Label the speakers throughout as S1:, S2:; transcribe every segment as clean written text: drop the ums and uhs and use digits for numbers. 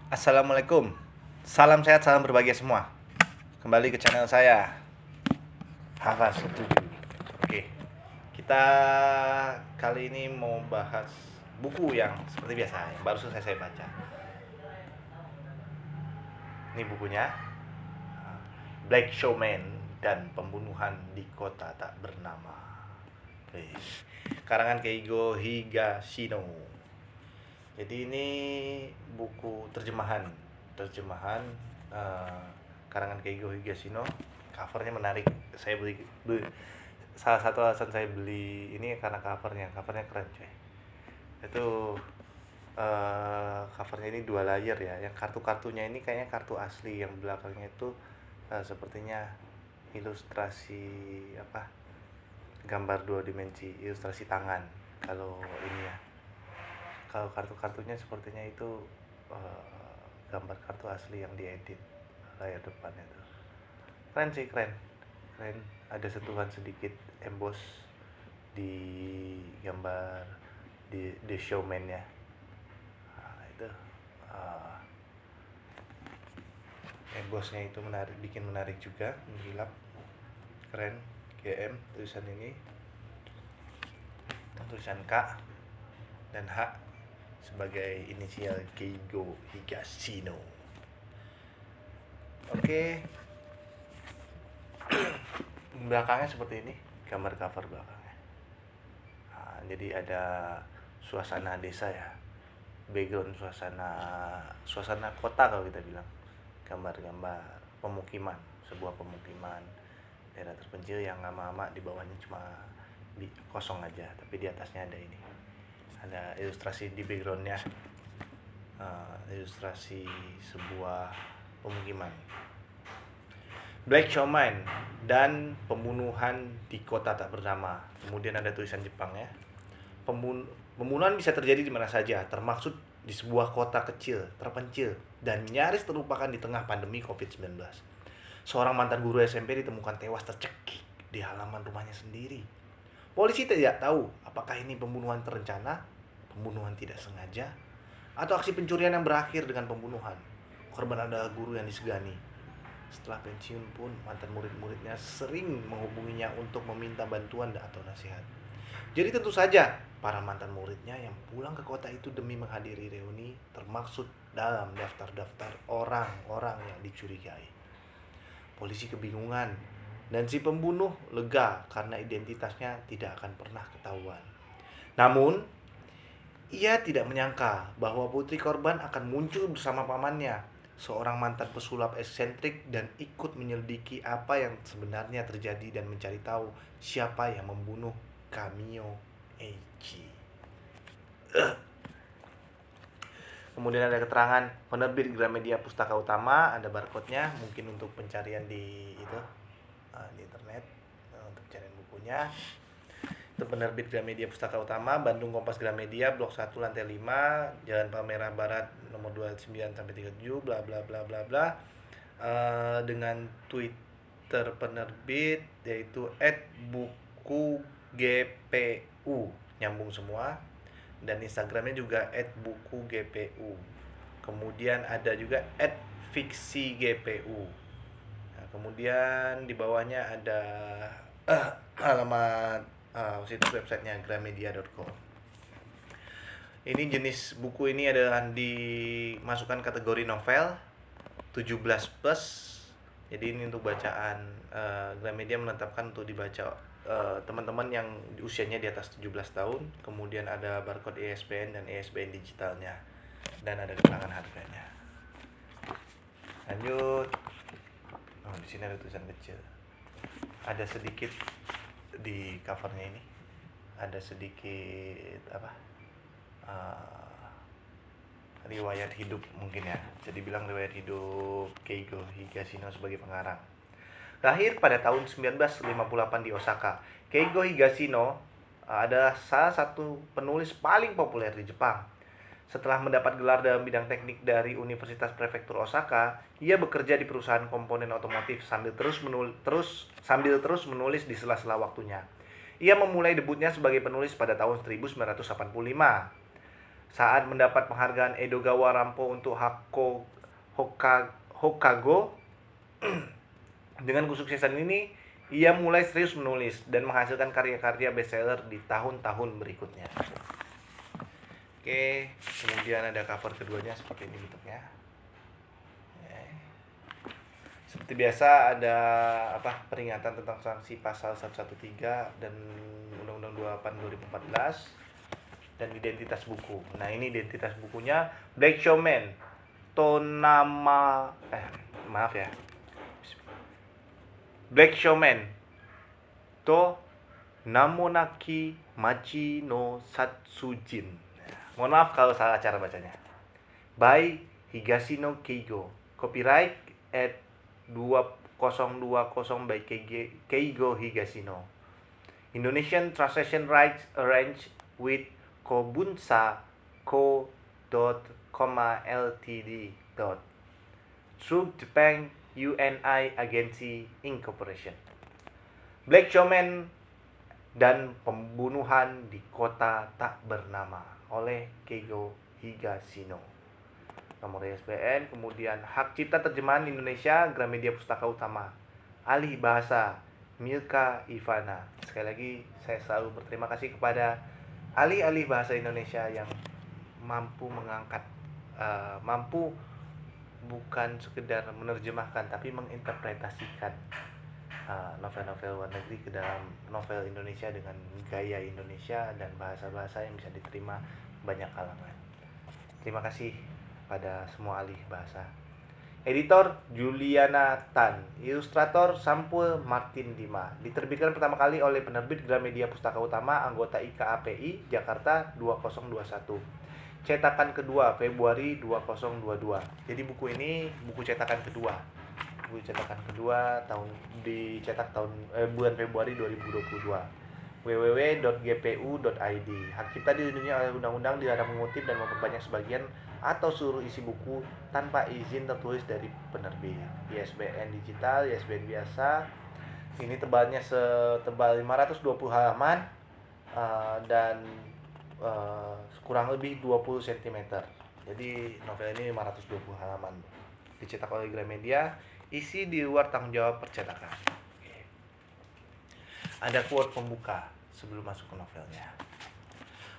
S1: Assalamualaikum. Salam sehat, salam berbahagia semua. Kembali ke channel saya. Hafaz 7. Oke. Kita kali ini mau bahas buku yang seperti biasa yang baru selesai saya baca. Ini bukunya Black Showman dan Pembunuhan di Kota Tak Bernama. Karangan Keigo Higashino. Jadi ini buku terjemahan eh, karangan Keigo Higashino. Covernya menarik. Saya salah satu alasan saya beli ini karena covernya keren coy. Itu covernya ini 2 layer ya. Yang kartu-kartunya ini kayaknya kartu asli, yang belakangnya itu sepertinya ilustrasi gambar 2 dimensi, ilustrasi tangan. Kalau ini ya, kalau kartu-kartunya sepertinya itu gambar kartu asli yang diedit layar depannya tuh. Keren sih, keren. Ada sentuhan sedikit emboss di gambar di The Showman ya. Itu embossnya itu bikin menarik juga, menggilap, keren. GM tulisan ini, tulisan K dan H sebagai inisial Keigo Higashino. Oke. Belakangnya seperti ini, gambar cover belakangnya. Jadi ada suasana desa ya, background suasana kota kalau kita bilang, gambar-gambar pemukiman, sebuah pemukiman daerah terpencil yang lama-lama di bawahnya cuma kosong aja, tapi di atasnya ada ilustrasi di backgroundnya, ilustrasi sebuah pemukiman. Black Showman dan Pembunuhan di Kota Tak Bernama. Kemudian ada tulisan Jepang ya. Pembunuhan bisa terjadi di mana saja, termasuk di sebuah kota kecil, terpencil, dan nyaris terlupakan di tengah pandemi COVID-19. Seorang mantan guru SMP ditemukan tewas tercekik di halaman rumahnya sendiri. Polisi tidak tahu apakah ini pembunuhan terencana, pembunuhan tidak sengaja, atau aksi pencurian yang berakhir dengan pembunuhan. Korban adalah guru yang disegani. Setelah pensiun pun, mantan murid-muridnya sering menghubunginya untuk meminta bantuan atau nasihat. Jadi tentu saja, para mantan muridnya yang pulang ke kota itu demi menghadiri reuni termaksud dalam daftar-daftar orang-orang yang dicurigai. Polisi kebingungan, dan si pembunuh lega karena identitasnya tidak akan pernah ketahuan. Namun, ia tidak menyangka bahwa putri korban akan muncul bersama pamannya, seorang mantan pesulap eksentrik, dan ikut menyelidiki apa yang sebenarnya terjadi dan mencari tahu siapa yang membunuh Kamio Eiji. Kemudian ada keterangan penerbit Gramedia Pustaka Utama, ada barcode-nya, mungkin untuk pencarian di internet, untuk pencarian bukunya. Itu penerbit Gramedia Pustaka Utama, Bandung Kompas Gramedia, Blok 1 lantai 5, Jalan Palmerah Barat nomor 29 sampai 37, bla bla bla bla bla. Dengan Twitter penerbit yaitu @bukugpu, nyambung semua, dan Instagramnya juga @bukugpu. Kemudian ada juga @fiksigpu. Nah, kemudian di bawahnya ada alamat situs websitenya gramedia.com. Ini jenis buku ini adalah dimasukkan kategori novel 17 plus. Jadi ini untuk bacaan, Gramedia menetapkan untuk dibaca teman-teman yang usianya di atas 17 tahun. Kemudian ada barcode ISBN dan ISBN digitalnya, dan ada keterangan harganya. Lanjut. Di sini ada tulisan kecil. Ada sedikit di covernya ini. Ada sedikit riwayat hidup mungkin ya. Jadi bilang riwayat hidup Keigo Higashino sebagai pengarang. Lahir pada tahun 1958 di Osaka, Keigo Higashino adalah salah satu penulis paling populer di Jepang. Setelah mendapat gelar dalam bidang teknik dari Universitas Prefektur Osaka, ia bekerja di perusahaan komponen otomotif sambil terus menulis di sela-sela waktunya. Ia memulai debutnya sebagai penulis pada tahun 1985. Saat mendapat penghargaan Edogawa Rampo untuk Hokago, dengan kesuksesan ini, ia mulai serius menulis dan menghasilkan karya-karya bestseller di tahun-tahun berikutnya. Oke, kemudian ada cover keduanya seperti ini bentuknya. Seperti biasa ada peringatan tentang sanksi pasal 113 dan Undang-Undang 28 2014 dan identitas buku. Nah, ini identitas bukunya Black Showman Black Showman to Namonaki Machi no Satsujin. Mohon maaf kalau salah cara bacanya. By Higashino Keigo. Copyright at 2020 by Keigo Higashino. Indonesian translation rights arranged with Kobunsa Co. Ltd. Through Japan UNI Agency Incorporation. Black Showman dan Pembunuhan di Kota Tak Bernama oleh Keigo Higashino. Nomor ISBN, kemudian hak cipta terjemahan Indonesia Gramedia Pustaka Utama. Alih bahasa Milka Ivana. Sekali lagi saya selalu berterima kasih kepada ahli bahasa Indonesia yang mampu mengangkat, mampu bukan sekedar menerjemahkan tapi menginterpretasikan novel-novel luar negeri ke dalam novel Indonesia dengan gaya Indonesia dan bahasa-bahasa yang bisa diterima banyak kalangan. Terima kasih pada semua ahli bahasa. Editor Juliana Tan, ilustrator Sampul Martin Dima. Diterbitkan pertama kali oleh penerbit Gramedia Pustaka Utama, anggota IKAPI, Jakarta 2021. Cetakan kedua Februari 2022. Jadi buku ini buku cetakan kedua. Buku cetakan kedua dicetak bulan Februari 2022. www.gpu.id. Hak cipta dilindungi oleh undang-undang, dilarang mengutip dan memperbanyak sebagian atau seluruh isi buku tanpa izin tertulis dari penerbit. ISBN digital, ISBN biasa. Ini tebalnya setebal 520 halaman dan kurang lebih 20 cm. Jadi novel ini 520 halaman. Dicetak oleh Gramedia, isi di luar tanggung jawab percetakan. Ada quote pembuka sebelum masuk ke novelnya.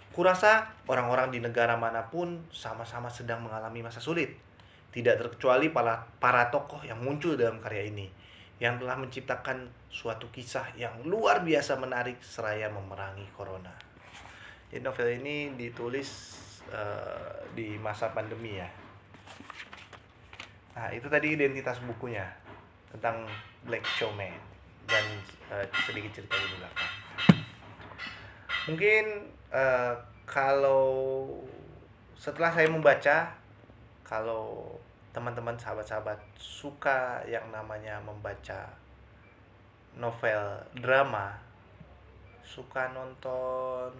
S1: Kurasa orang-orang di negara manapun sama-sama sedang mengalami masa sulit. Tidak terkecuali para tokoh yang muncul dalam karya ini, yang telah menciptakan suatu kisah yang luar biasa menarik seraya memerangi corona. Jadi novel ini ditulis di masa pandemi ya. Nah, itu tadi identitas bukunya tentang Black Showman dan sedikit cerita di belakang. Mungkin kalau setelah saya membaca, kalau teman-teman sahabat-sahabat suka yang namanya membaca novel drama, suka nonton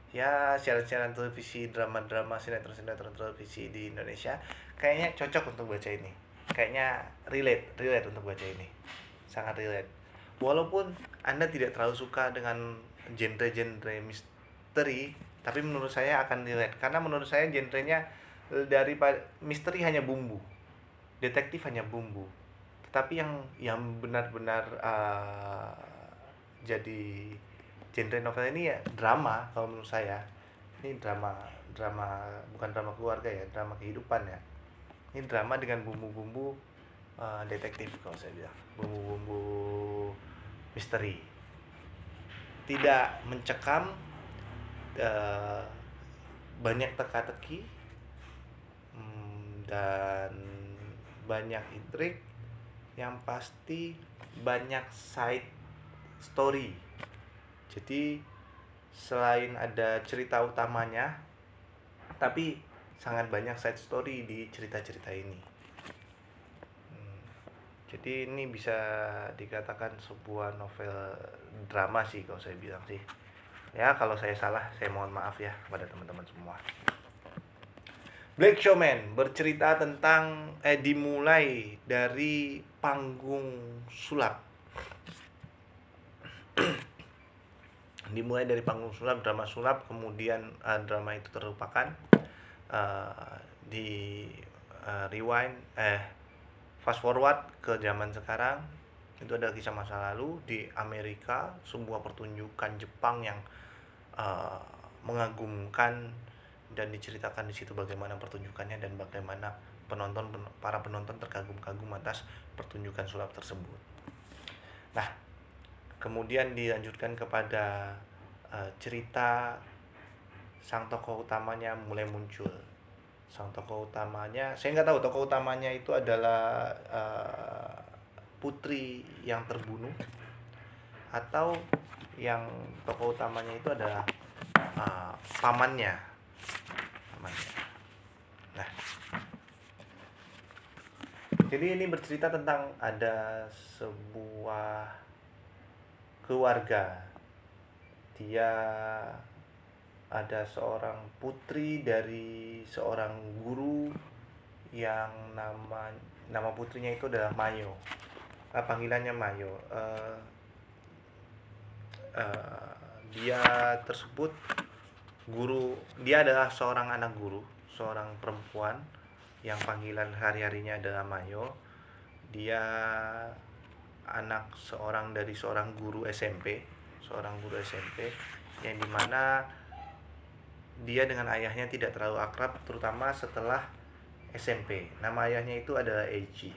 S1: siaran-siaran televisi, drama-drama, sinetron-sinetron televisi di Indonesia, kayaknya cocok untuk baca ini. Kayaknya relate untuk baca ini. Sangat relate. Walaupun Anda tidak terlalu suka dengan genre-genre misteri, tapi menurut saya akan relate. Karena menurut saya genrenya daripada misteri hanya bumbu, detektif hanya bumbu. Tetapi yang benar-benar jadi genre novel ini ya drama. Kalau menurut saya ini drama bukan drama keluarga ya, drama kehidupan ya. Ini drama dengan bumbu-bumbu detektif, kalau saya bilang bumbu-bumbu misteri, tidak mencekam, banyak teka-teki, dan banyak intrik, yang pasti banyak side story. Jadi selain ada cerita utamanya, tapi sangat banyak side story di cerita-cerita ini. Jadi ini bisa dikatakan sebuah novel drama sih kalau saya bilang sih. Ya, kalau saya salah, saya mohon maaf ya kepada teman-teman semua. Black Showman bercerita tentang dimulai dari panggung sulap. Dimulai dari panggung sulap, drama sulap, kemudian drama itu terlupakan, di rewind, fast forward ke zaman sekarang. Itu ada kisah masa lalu di Amerika, sebuah pertunjukan Jepang yang mengagumkan, dan diceritakan di situ bagaimana pertunjukannya dan bagaimana para penonton terkagum-kagum atas pertunjukan sulap tersebut. Nah, kemudian dilanjutkan kepada cerita sang tokoh utamanya mulai muncul. Sang tokoh utamanya, saya nggak tahu tokoh utamanya itu adalah putri yang terbunuh, atau yang tokoh utamanya itu adalah pamannya. Nah, jadi ini bercerita tentang ada sebuah keluarga. Dia ada seorang putri dari seorang guru yang nama putrinya itu adalah Mayo. Panggilannya Mayo. Dia tersebut dia adalah seorang anak guru, seorang perempuan yang panggilan hari-harinya adalah Mayo. Dia anak dari seorang guru SMP, yang dimana dia dengan ayahnya tidak terlalu akrab, terutama setelah SMP. Nama ayahnya itu adalah Eiichi.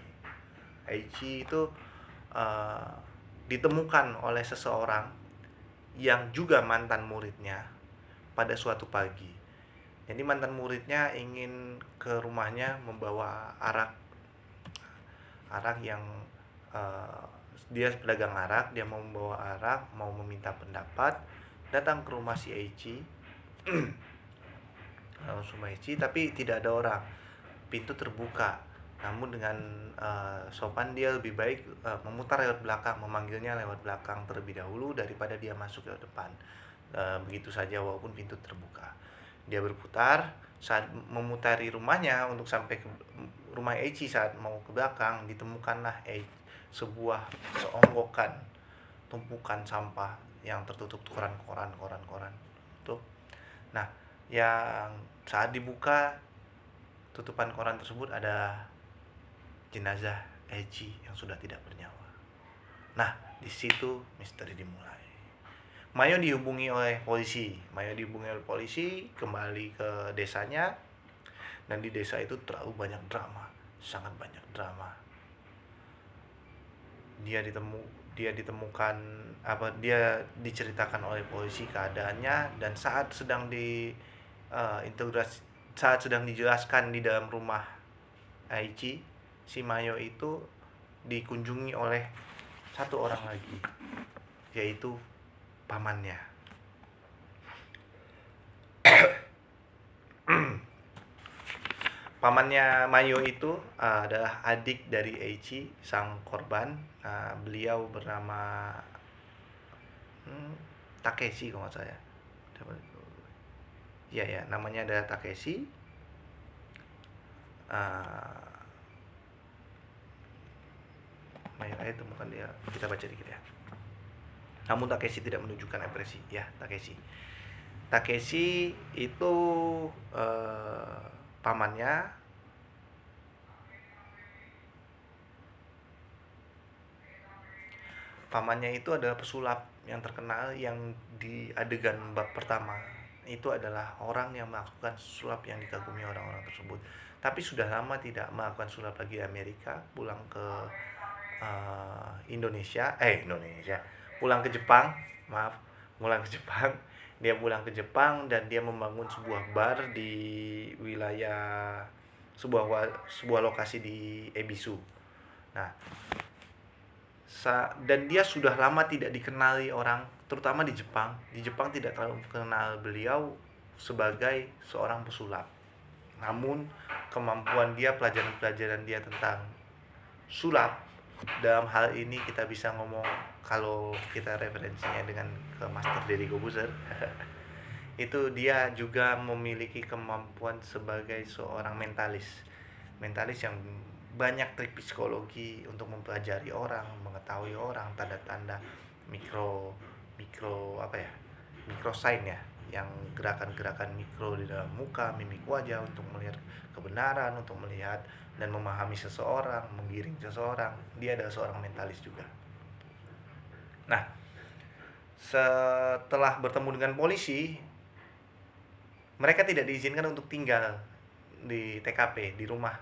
S1: Eiichi itu ditemukan oleh seseorang yang juga mantan muridnya pada suatu pagi. Jadi mantan muridnya ingin ke rumahnya membawa arak yang dia pedagang arak, dia mau membawa arak, mau meminta pendapat, datang ke rumah si Eiichi. Tapi tidak ada orang. Pintu terbuka, namun dengan sopan dia lebih baik memutar lewat belakang, memanggilnya lewat belakang terlebih dahulu daripada dia masuk ke depan begitu saja walaupun pintu terbuka. Dia berputar, saat memutari rumahnya untuk sampai ke rumah Eiichi, saat mau ke belakang ditemukanlah sebuah seonggokan tumpukan sampah yang tertutup koran tuh. Nah, yang saat dibuka tutupan koran tersebut ada jenazah Eiichi yang sudah tidak bernyawa. Nah, di situ misteri dimulai. Mayo dihubungi oleh polisi, kembali ke desanya, dan di desa itu terlalu banyak drama, sangat banyak drama. Dia diceritakan oleh polisi keadaannya, dan saat sedang dijelaskan di dalam rumah Eiichi, si Mayo itu dikunjungi oleh satu orang lagi, yaitu pamannya. Pamannya Mayo itu adalah adik dari Eiichi, sang korban. Beliau bernama Takeshi kalau nggak salah ya. Ya, namanya adalah Takeshi. Mayo temukan dia, kita baca dikit ya. Namun Takeshi tidak menunjukkan ekspresi. Ya, Takeshi itu pamannya. Pamannya itu adalah pesulap yang terkenal, yang di adegan bab pertama itu adalah orang yang melakukan sulap yang dikagumi orang-orang tersebut. Tapi sudah lama tidak melakukan sulap lagi di Amerika, pulang ke pulang ke Jepang. Dia pulang ke Jepang dan dia membangun sebuah bar di wilayah sebuah lokasi di Ebisu. Nah, dan dia sudah lama tidak dikenali orang, terutama di Jepang. Di Jepang tidak terlalu mengenal beliau sebagai seorang pesulap. Namun kemampuan dia, pelajaran-pelajaran dia tentang sulap, dalam hal ini kita bisa ngomong, kalau kita referensinya dengan ke Master Deddy Corbuzier itu dia juga memiliki kemampuan sebagai seorang mentalis yang banyak trik psikologi untuk mempelajari orang, mengetahui orang, tanda-tanda mikro microsign ya, yang gerakan-gerakan mikro di dalam muka, mimik wajah untuk melihat kebenaran, untuk melihat dan memahami seseorang, menggiring seseorang. Dia adalah seorang mentalis juga. Nah, setelah bertemu dengan polisi, mereka tidak diizinkan untuk tinggal di TKP, di rumah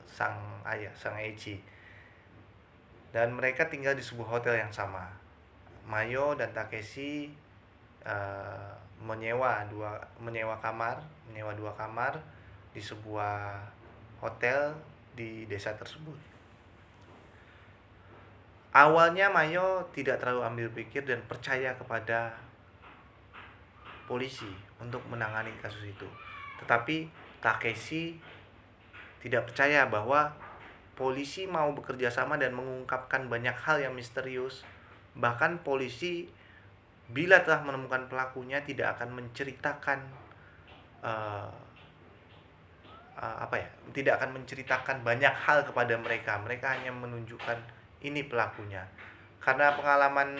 S1: sang ayah, sang Eiichi. Dan mereka tinggal di sebuah hotel yang sama. Mayo dan Takeshi menyewa dua kamar di sebuah hotel di desa tersebut. Awalnya Mayo tidak terlalu ambil pikir dan percaya kepada polisi untuk menangani kasus itu. Tetapi Takeshi tidak percaya bahwa polisi mau bekerja sama dan mengungkapkan banyak hal yang misterius. Bahkan polisi bila telah menemukan pelakunya tidak akan menceritakan tidak akan menceritakan banyak hal kepada mereka. Mereka hanya menunjukkan ini pelakunya. Karena pengalaman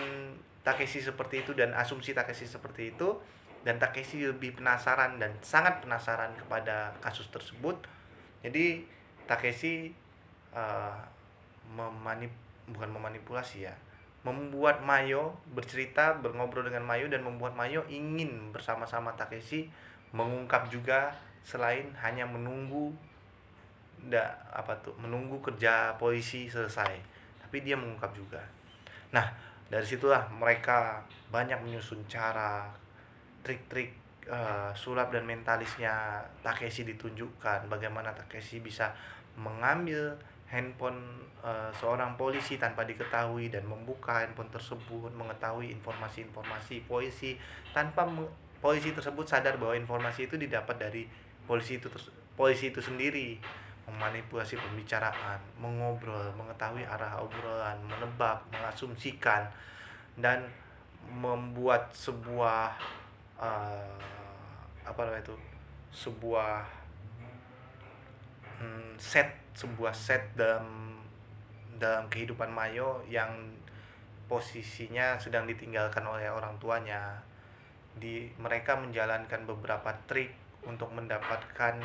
S1: Takeshi seperti itu dan asumsi Takeshi seperti itu, dan Takeshi lebih penasaran dan sangat penasaran kepada kasus tersebut. Jadi Takeshi bukan memanipulasi ya, membuat Mayo bercerita, mengobrol dengan Mayo dan membuat Mayo ingin bersama-sama Takeshi mengungkap juga, selain hanya menunggu kerja polisi selesai, tapi dia mengungkap juga. Nah, dari situlah mereka banyak menyusun cara, trik-trik sulap dan mentalisnya Takeshi ditunjukkan. Bagaimana Takeshi bisa mengambil handphone seorang polisi tanpa diketahui dan membuka handphone tersebut, mengetahui informasi-informasi polisi tanpa polisi tersebut sadar bahwa informasi itu didapat dari polisi itu sendiri. Memanipulasi pembicaraan, mengobrol, mengetahui arah obrolan, menebak, mengasumsikan, dan membuat sebuah sebuah set dalam kehidupan Mayo yang posisinya sedang ditinggalkan oleh orang tuanya. Mereka menjalankan beberapa trik untuk mendapatkan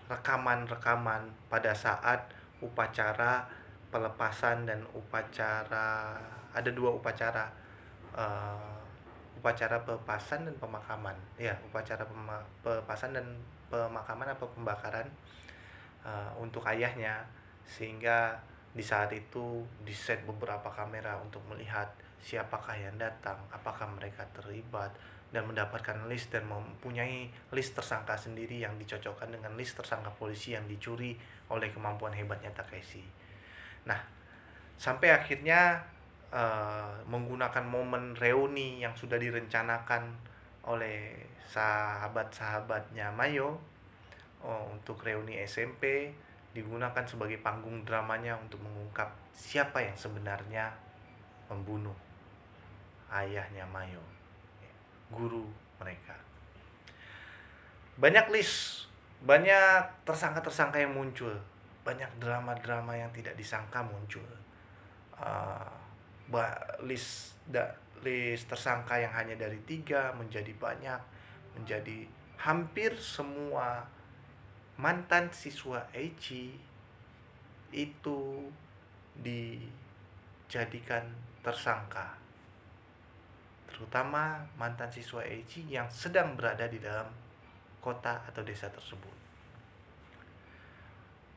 S1: rekaman-rekaman pada saat upacara pelepasan dan ada dua upacara, upacara pelepasan dan pemakaman. Ya, upacara pelepasan dan pemakaman atau pembakaran untuk ayahnya, sehingga di saat itu diset beberapa kamera untuk melihat siapakah yang datang, apakah mereka terlibat, dan mendapatkan list dan mempunyai list tersangka sendiri yang dicocokkan dengan list tersangka polisi yang dicuri oleh kemampuan hebatnya Takeshi. Nah, sampai akhirnya menggunakan momen reuni yang sudah direncanakan oleh sahabat-sahabatnya Mayo untuk reuni SMP, digunakan sebagai panggung dramanya untuk mengungkap siapa yang sebenarnya membunuh ayahnya Mayo, guru mereka. Banyak tersangka-tersangka yang muncul, banyak drama-drama yang tidak disangka muncul. List tersangka yang hanya dari 3 menjadi banyak, menjadi hampir semua mantan siswa Eiichi itu dijadikan tersangka, terutama mantan siswa Eiichi yang sedang berada di dalam kota atau desa tersebut.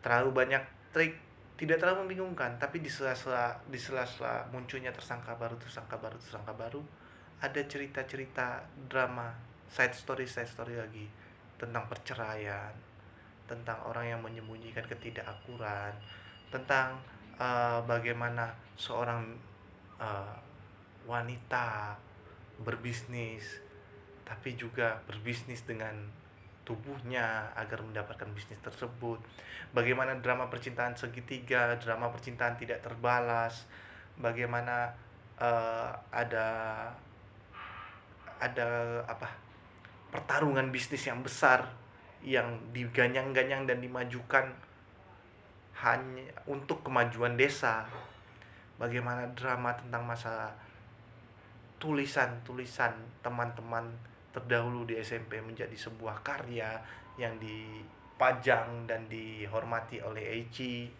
S1: Terlalu banyak trik, tidak terlalu membingungkan, tapi di sela-sela munculnya tersangka baru, ada cerita-cerita drama, side story lagi tentang perceraian, tentang orang yang menyembunyikan ketidakakuran, tentang bagaimana seorang wanita berbisnis, tapi juga berbisnis dengan tubuhnya agar mendapatkan bisnis tersebut. Bagaimana drama percintaan segitiga, drama percintaan tidak terbalas, bagaimana ada pertarungan bisnis yang besar yang diganyang-ganyang dan dimajukan hanya untuk kemajuan desa. Bagaimana drama tentang masalah tulisan-tulisan teman-teman terdahulu di SMP menjadi sebuah karya yang dipajang dan dihormati oleh Eiichi.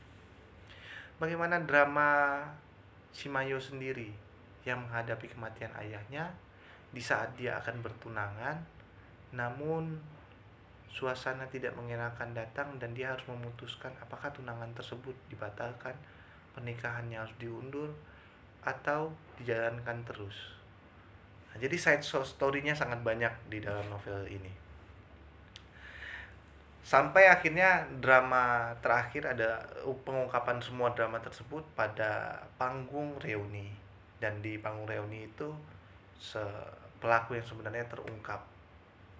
S1: Bagaimana drama Shimayo sendiri yang menghadapi kematian ayahnya di saat dia akan bertunangan, namun suasana tidak mengenakan datang dan dia harus memutuskan apakah tunangan tersebut dibatalkan, pernikahannya harus diundur, atau dijalankan terus. Nah, jadi side story-nya sangat banyak di dalam novel ini. Sampai akhirnya drama terakhir ada pengungkapan semua drama tersebut pada panggung reuni. Dan di panggung reuni itu pelaku yang sebenarnya terungkap.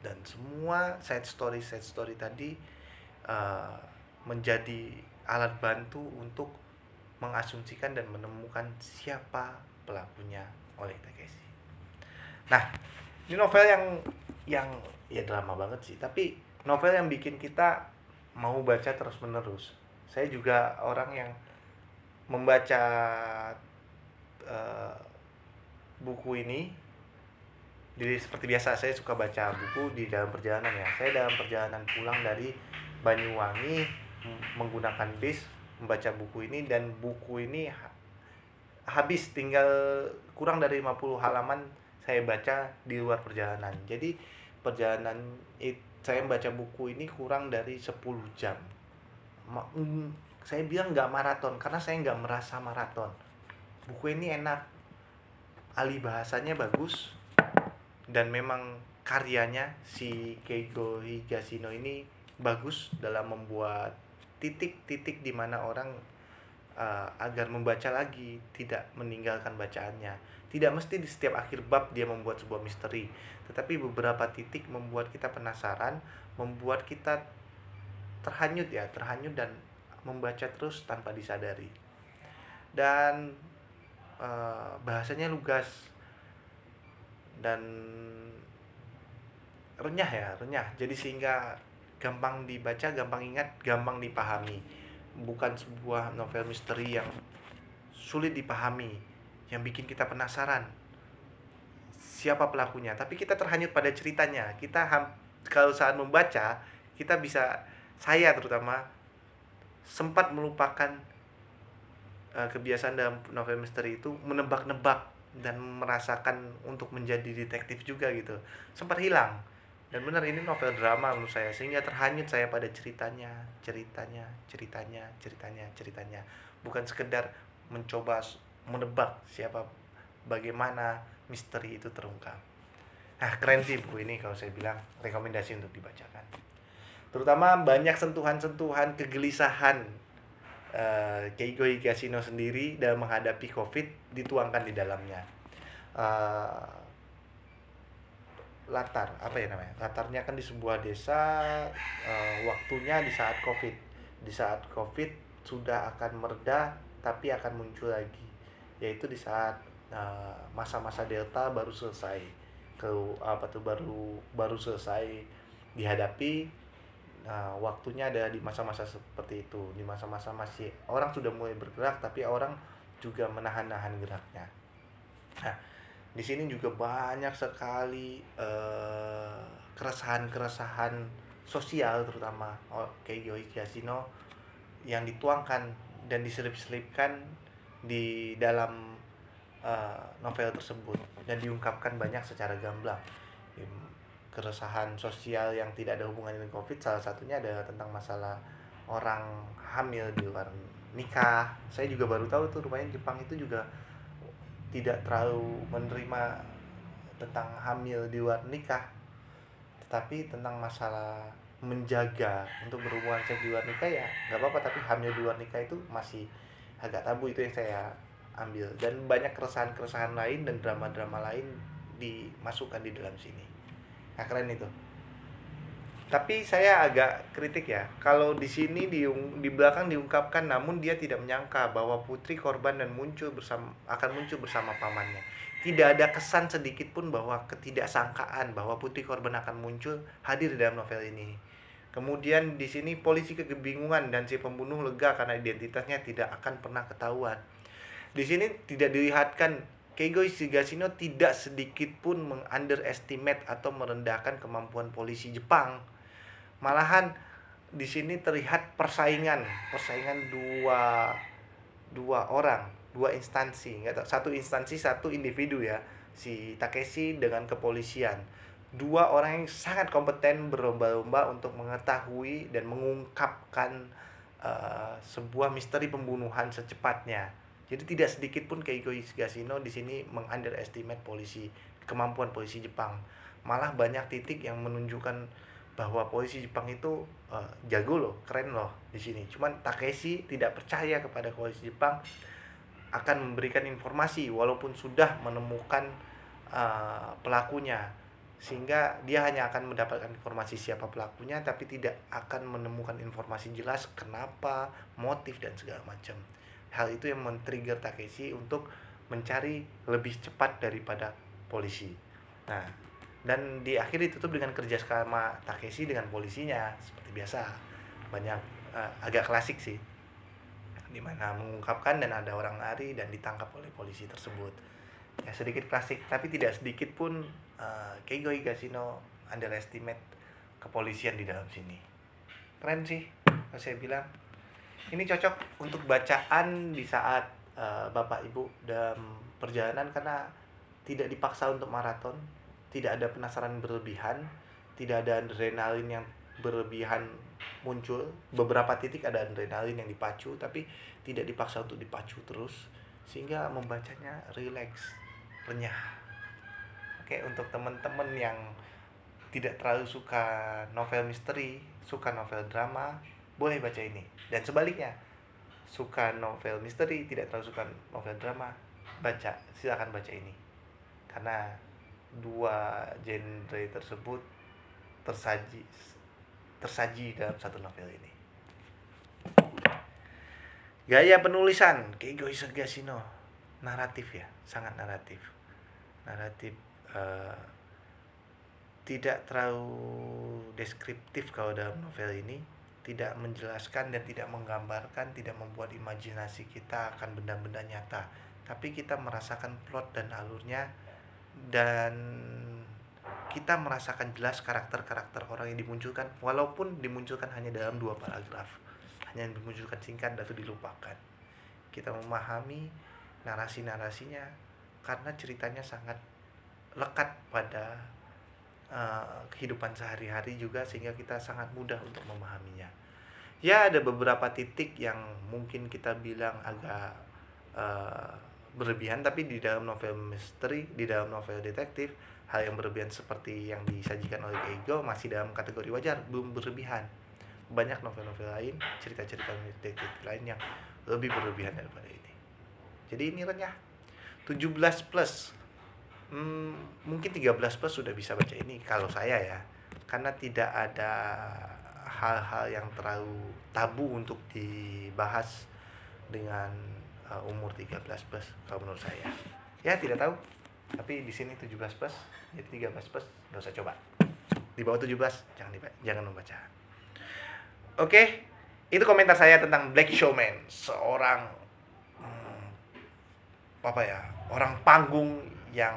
S1: Dan semua side story tadi menjadi alat bantu untuk mengasumsikan dan menemukan siapa pelakunya oleh Takeshi. Nah, ini novel yang ya drama banget sih, tapi novel yang bikin kita mau baca terus-menerus. Saya juga orang yang membaca buku ini seperti biasa. Saya suka baca buku di dalam perjalanan ya. Saya dalam perjalanan pulang dari Banyuwangi menggunakan bis membaca buku ini, dan buku ini habis tinggal kurang dari 50 halaman saya baca di luar perjalanan. Jadi saya membaca buku ini kurang dari 10 jam. Saya bilang nggak maraton karena saya nggak merasa maraton. Buku ini enak, alih bahasanya bagus, dan memang karyanya si Keigo Higashino ini bagus dalam membuat titik-titik di mana orang agar membaca lagi, tidak meninggalkan bacaannya. Tidak mesti di setiap akhir bab dia membuat sebuah misteri, tetapi beberapa titik membuat kita penasaran, membuat kita terhanyut dan membaca terus tanpa disadari. Dan bahasanya lugas dan renyah. Jadi sehingga gampang dibaca, gampang ingat, gampang dipahami. Bukan sebuah novel misteri yang sulit dipahami, yang bikin kita penasaran siapa pelakunya, tapi kita terhanyut pada ceritanya. Kalau saat membaca, saya terutama sempat melupakan kebiasaan dalam novel misteri itu menebak-nebak dan merasakan untuk menjadi detektif juga gitu. Sempat hilang. Dan benar, ini novel drama menurut saya, sehingga terhanyut saya pada ceritanya. Bukan sekedar mencoba menebak bagaimana misteri itu terungkap. Nah, keren sih buku ini, kalau saya bilang rekomendasi untuk dibacakan. Terutama banyak sentuhan-sentuhan kegelisahan Keigo Higashino sendiri dalam menghadapi COVID dituangkan di dalamnya. Latarnya kan di sebuah desa, waktunya di saat COVID sudah akan mereda tapi akan muncul lagi, yaitu di saat masa-masa Delta baru selesai baru selesai dihadapi. Waktunya ada di masa-masa seperti itu, di masa-masa masih orang sudah mulai bergerak tapi orang juga menahan-nahan geraknya. Nah, di sini juga banyak sekali keresahan sosial, terutama Keigo Higashino, yang dituangkan dan diselip-selipkan di dalam novel tersebut dan diungkapkan banyak secara gamblang. Keresahan sosial yang tidak ada hubungan dengan COVID, salah satunya adalah tentang masalah orang hamil di luar nikah. Saya juga baru tahu tuh, rupanya Jepang itu juga tidak terlalu menerima tentang hamil di luar nikah, tetapi tentang masalah menjaga untuk berhubungan seks di luar nikah ya nggak apa-apa, tapi hamil di luar nikah itu masih agak tabu. Itu yang saya ambil, dan banyak keresahan lain dan drama-drama lain dimasukkan di dalam sini. Nah, keren itu. Tapi saya agak kritik ya, kalau di sini di belakang diungkapkan, namun dia tidak menyangka bahwa putri korban dan akan muncul bersama pamannya. Tidak ada kesan sedikit pun bahwa ketidaksangkaan bahwa putri korban akan muncul hadir di dalam novel ini. Kemudian di sini polisi kebingungan dan si pembunuh lega karena identitasnya tidak akan pernah ketahuan. Di sini tidak dilihatkan Keigo Higashino tidak sedikit pun meng-underestimate atau merendahkan kemampuan polisi Jepang. Malahan di sini terlihat persaingan dua orang, dua instansi, nggak tahu, satu instansi satu individu ya, si Takeshi dengan kepolisian. Dua orang yang sangat kompeten berlomba-lomba untuk mengetahui dan mengungkapkan sebuah misteri pembunuhan secepatnya. Jadi tidak sedikit pun Keigo Higashino di sini meng-underestimate kemampuan polisi Jepang. Malah banyak titik yang menunjukkan bahwa polisi Jepang itu jago loh, keren loh di sini. Cuman Takeshi tidak percaya kepada polisi Jepang akan memberikan informasi walaupun sudah menemukan pelakunya, sehingga dia hanya akan mendapatkan informasi siapa pelakunya tapi tidak akan menemukan informasi jelas kenapa, motif dan segala macam. Hal itu yang men-trigger Takeshi untuk mencari lebih cepat daripada polisi. Nah, dan di akhir ditutup dengan kerjasama Takeshi dengan polisinya seperti biasa. Banyak agak klasik sih, dimana mengungkapkan dan ada orang lari dan ditangkap oleh polisi tersebut. Ya sedikit klasik, tapi tidak sedikit pun Keigo Higashino underestimate kepolisian di dalam sini. Keren sih, kalau saya bilang. Ini cocok untuk bacaan di saat Bapak Ibu dalam perjalanan karena tidak dipaksa untuk maraton, tidak ada penasaran berlebihan, tidak ada adrenalin yang berlebihan muncul. Beberapa titik ada adrenalin yang dipacu, tapi tidak dipaksa untuk dipacu terus, sehingga membacanya rileks, renyah. Oke, untuk teman-teman yang tidak terlalu suka novel misteri, suka novel drama, boleh baca ini. Dan sebaliknya, suka novel misteri, tidak terlalu suka novel drama, silakan baca ini. Karena dua genre tersebut tersaji dalam satu novel ini. Gaya penulisan Keigo Higashino naratif ya, sangat naratif. Tidak terlalu deskriptif kalau dalam novel ini, tidak menjelaskan dan tidak menggambarkan, tidak membuat imajinasi kita akan benda-benda nyata, tapi kita merasakan plot dan alurnya, dan kita merasakan jelas karakter-karakter orang yang dimunculkan, walaupun dimunculkan hanya dalam 2 paragraf, hanya dimunculkan singkat lalu dilupakan. Kita memahami narasi-narasinya karena ceritanya sangat lekat pada kehidupan sehari-hari juga, sehingga kita sangat mudah untuk memahaminya. Ya ada beberapa titik yang mungkin kita bilang agak berlebihan, tapi di dalam novel misteri, di dalam novel detektif, hal yang berlebihan seperti yang disajikan oleh Keigo masih dalam kategori wajar, belum berlebihan. Banyak novel-novel lain, cerita-cerita detektif lain yang lebih berlebihan daripada ini. Jadi ini renyah 17+. Mungkin 13+ sudah bisa baca ini kalau saya ya, karena tidak ada hal-hal yang terlalu tabu untuk dibahas dengan umur 13+ kalau menurut saya. Ya tidak tahu, tapi di sini 17+, jadi 13+ nggak usah coba. Di bawah 17 jangan membaca. Oke, itu komentar saya tentang Black Showman, seorang orang panggung yang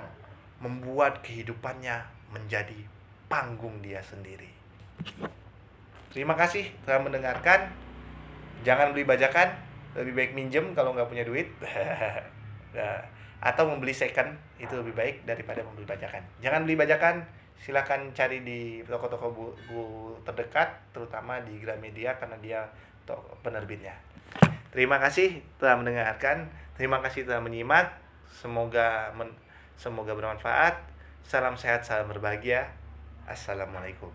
S1: membuat kehidupannya menjadi panggung dia sendiri. Terima kasih telah mendengarkan. Jangan beli bajakan, lebih baik minjem kalau nggak punya duit. Atau membeli second, itu lebih baik daripada membeli bajakan. Jangan beli bajakan, silakan cari di toko-toko buku terdekat, terutama di Gramedia karena dia penerbitnya. Terima kasih telah mendengarkan, terima kasih telah menyimak. Semoga bermanfaat. Salam sehat, salam berbahagia. Assalamualaikum.